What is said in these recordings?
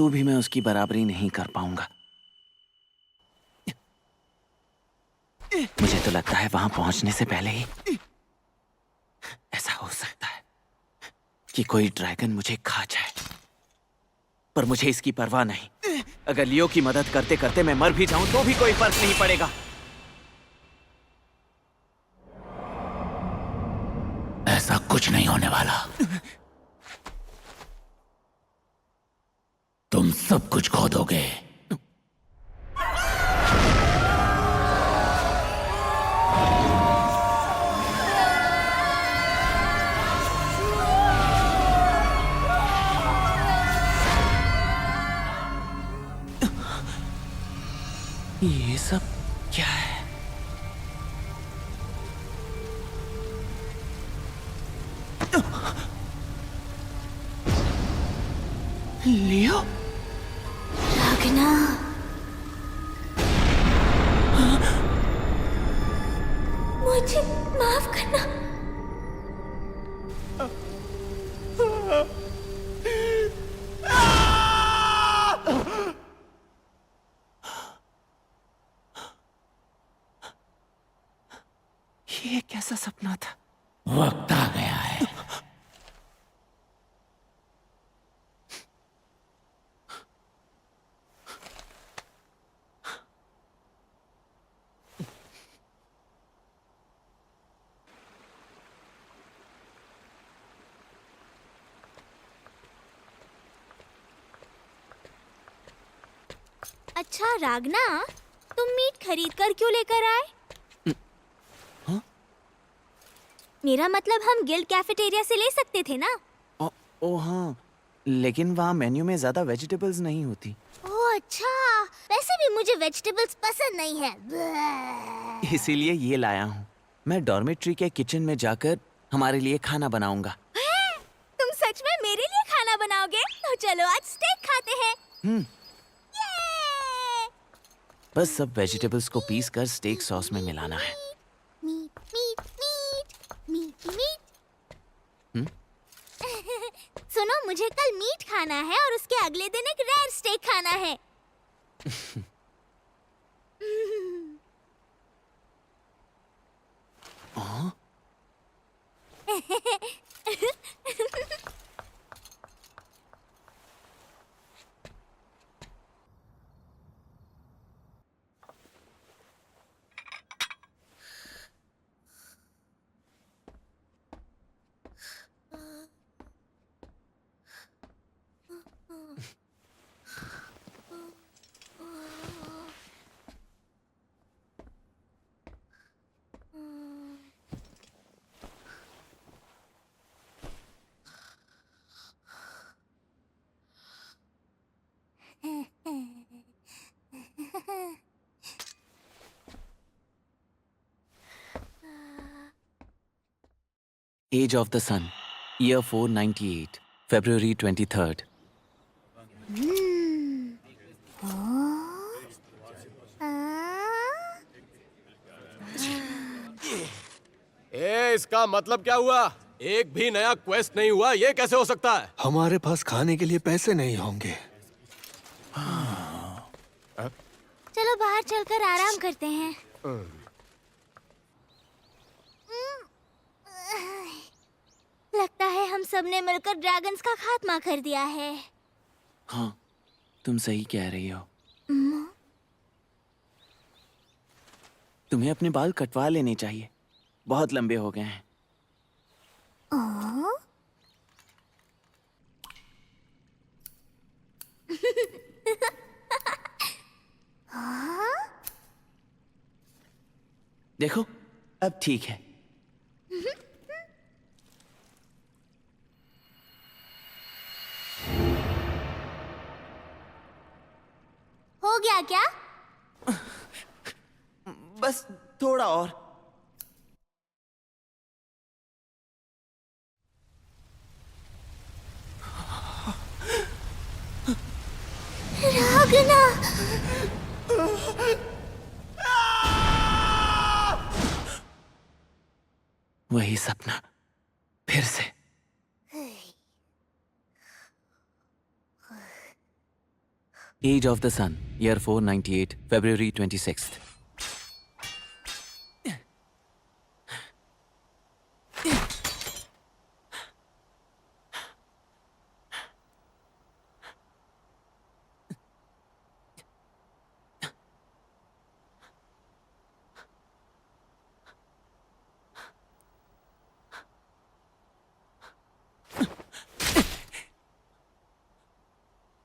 तो भी मैं उसकी बराबरी नहीं कर पाऊंगा। मुझे तो लगता है वहां पहुंचने से पहले ही ऐसा हो सकता है कि कोई ड्रैगन मुझे खा जाए, पर मुझे इसकी परवाह नहीं। अगर लियो की मदद करते करते मैं मर भी जाऊं तो भी कोई फर्क नहीं पड़ेगा। ऐसा कुछ नहीं होने वाला। तुम सब कुछ खो दोगे। ये सब क्या है? लियो? रागना, मुझे माफ करना। ये कैसा सपना था? वक्त आ गया है। अच्छा रागना, तुम मीट खरीद कर क्यों लेकर आए? मेरा मतलब हम गिल्ड कैफेटेरिया से ले सकते थे ना। ओ हाँ, लेकिन वहाँ मेन्यू में ज्यादा वेजिटेबल्स नहीं होती। ओह अच्छा, वैसे भी मुझे वेजिटेबल्स पसंद नहीं है। इसीलिए ये लाया हूँ। मैं डॉर्मेट्री के किचन में जाकर हमारे लिए खाना बनाऊंगा। तुम सच में मेरे लिए खाना बनाओगे? तो चलो आज स्टेक खाते हैं। ये! बस सब वेजिटेबल्स को पीस कर स्टेक सॉस में मिलाना है। Meat meat meat meat meat. सुनो, मुझे कल मीट खाना है और उसके अगले दिन एक रेयर स्टेक खाना है। Age of the sun, year 498, February 23rd। इसका मतलब क्या हुआ? एक भी नया क्वेस्ट नहीं हुआ, ये कैसे हो सकता है? हमारे पास खाने के लिए पैसे नहीं होंगे। चलो बाहर चलकर आराम करते हैं। लगता है हम सबने मिलकर ड्रैगन्स का खात्मा कर दिया है। हाँ, तुम सही कह रही हो। तुम्हें अपने बाल कटवा लेने चाहिए, बहुत लंबे हो गए हैं। देखो, अब ठीक है। हो गया क्या? बस थोड़ा और। रागना! वही सपना फिर से। Age of the Sun, year 498, February 26th.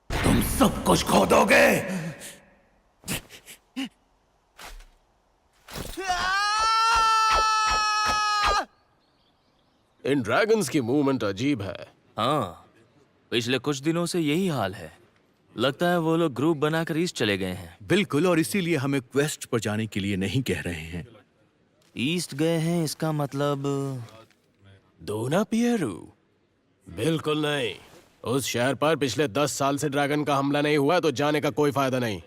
तुम सब कुछ खो दोगे। इन ड्रैगन्स की मूवमेंट अजीब है। हाँ, पिछले कुछ दिनों से यही हाल है। लगता है वो लोग ग्रुप बनाकर ईस्ट चले गए हैं। बिल्कुल, और इसीलिए हमें क्वेस्ट पर जाने के लिए नहीं कह रहे हैं। ईस्ट गए हैं इसका मतलब दोना पियरू? बिल्कुल नहीं। उस शहर पर पिछले 10 साल से ड्रैगन का हमला नहीं हुआ, तो जाने का कोई फायदा नहीं।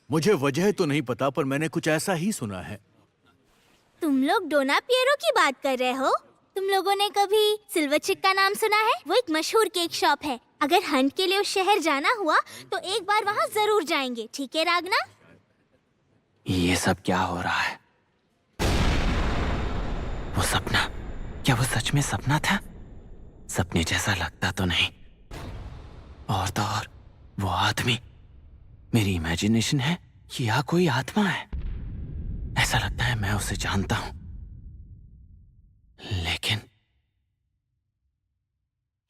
मुझे वजह तो नहीं पता, पर मैंने कुछ ऐसा ही सुना है। तुम लोग डोना पियरो की बात कर रहे हो? तुम लोगों ने कभी सिल्वर चिक का नाम सुना है? वो एक मशहूर केक शॉप है। अगर हंट के लिए उस शहर जाना हुआ तो एक बार वहाँ जरूर जाएंगे, ठीक है रागना? ये सब क्या हो रहा है? वो सपना, क्या वो सच में सपना था? सपने जैसा लगता तो नहीं। और तो और वो आदमी मेरी इमेजिनेशन है या कोई आत्मा है? ऐसा लगता है मैं उसे जानता हूं, लेकिन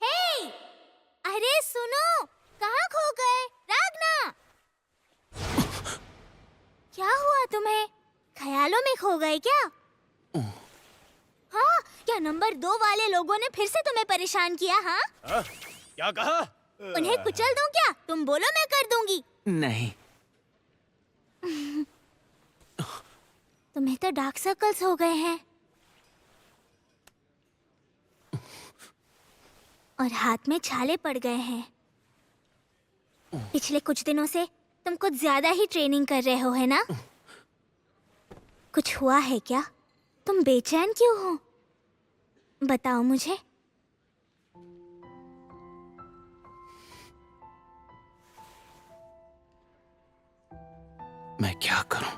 हे! अरे सुनो, कहाँ खो गए? रागना! क्या हुआ तुम्हें? ख्यालों में खो गए क्या? हाँ, क्या नंबर 2 वाले लोगों ने फिर से तुम्हें परेशान किया? हाँ? क्या कहा? उन्हें कुचल दूं क्या? तुम बोलो, मैं कर दूंगी। नहीं। तुम्हें तो डार्क सर्कल्स हो गए हैं और हाथ में छाले पड़ गए हैं। पिछले कुछ दिनों से तुम कुछ ज्यादा ही ट्रेनिंग कर रहे हो, है ना? कुछ हुआ है क्या? तुम बेचैन क्यों हो? बताओ मुझे। मैं क्या करूं?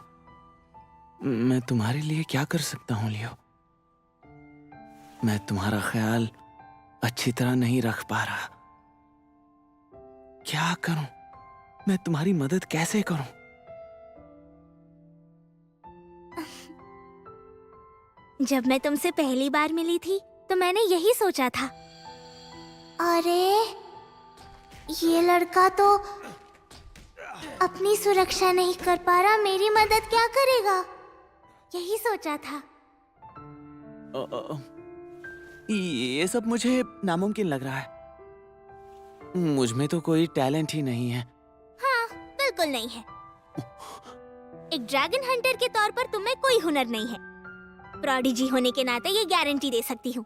मैं तुम्हारे लिए क्या कर सकता हूं लियो? मैं तुम्हारा ख्याल अच्छी तरह नहीं रख पा रहा। क्या करूं? मैं तुम्हारी मदद कैसे करूं? जब मैं तुमसे पहली बार मिली थी तो मैंने यही सोचा था, अरे ये लड़का तो अपनी सुरक्षा नहीं कर पा रहा, मेरी मदद क्या करेगा? यही सोचा था। ये सब मुझे नामुमकिन लग रहा है। मुझ में तो कोई टैलेंट ही नहीं है। हाँ, बिल्कुल नहीं है। एक ड्रैगन हंटर के तौर पर तुम्हें कोई हुनर नहीं है। प्रोडिजी होने के नाते ये गारंटी दे सकती हूँ।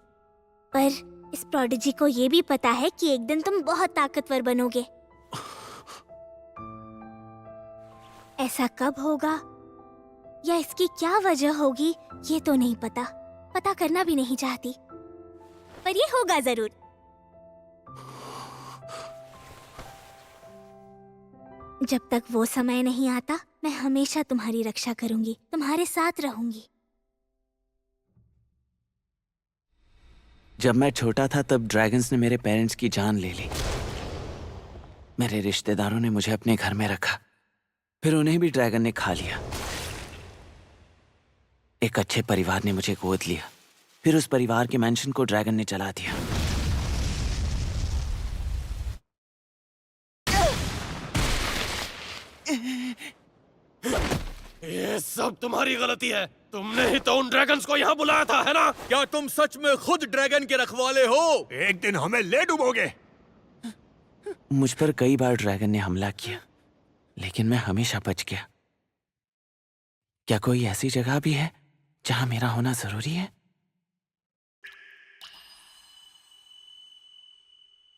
पर इस प्रोडिजी को ये भी पता है कि एक दिन तुम बहुत ताकतवर बनोगे। ऐसा कब होगा या इसकी क्या वजह होगी ये तो नहीं पता, पता करना भी नहीं चाहती, पर ये होगा जरूर। जब तक वो समय नहीं आता, मैं हमेशा तुम्हारी रक्षा करूंगी, तुम्हारे साथ रहूंगी। जब मैं छोटा था तब ड्रैगन्स ने मेरे पेरेंट्स की जान ले ली। मेरे रिश्तेदारों ने मुझे अपने घर में रखा, फिर उन्हें भी ड्रैगन ने खा लिया। एक अच्छे परिवार ने मुझे गोद लिया, फिर उस परिवार के मैंशन को ड्रैगन ने जला दिया। ये सब तुम्हारी गलती है। तुमने ही तो उन ड्रैगन्स को यहाँ बुलाया था, है ना? क्या तुम सच में खुद ड्रैगन के रखवाले हो? एक दिन हमें ले डूबोगे। मुझ पर कई बार ड्रैगन ने हमला किया, लेकिन मैं हमेशा बच गया। क्या कोई ऐसी जगह भी है जहां मेरा होना जरूरी है?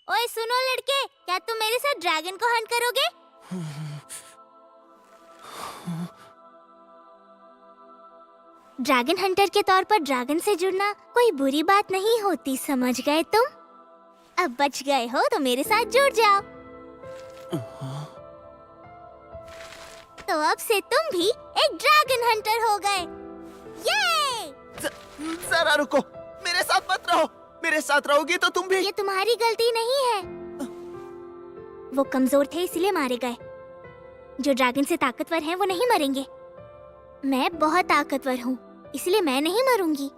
ओए सुनो लड़के, क्या तुम मेरे साथ ड्रैगन को हंट करोगे? ड्रैगन हंटर के तौर पर ड्रैगन से जुड़ना कोई बुरी बात नहीं होती, समझ गए तुम? अब बच गए हो तो मेरे साथ जुड़ जाओ। तो अब से तुम भी एक ड्रैगन हंटर हो गए। ये जरा रुको, मेरे साथ मत रहो। मेरे साथ रहोगी तो तुम भी। ये तुम्हारी गलती नहीं है। वो कमजोर थे इसलिए मारे गए। जो ड्रैगन से ताकतवर हैं वो नहीं मरेंगे। मैं बहुत ताकतवर हूँ, इसलिए मैं नहीं मरूंगी।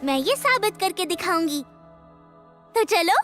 मैं ये साबित करके दिखाऊंगी। तो चलो।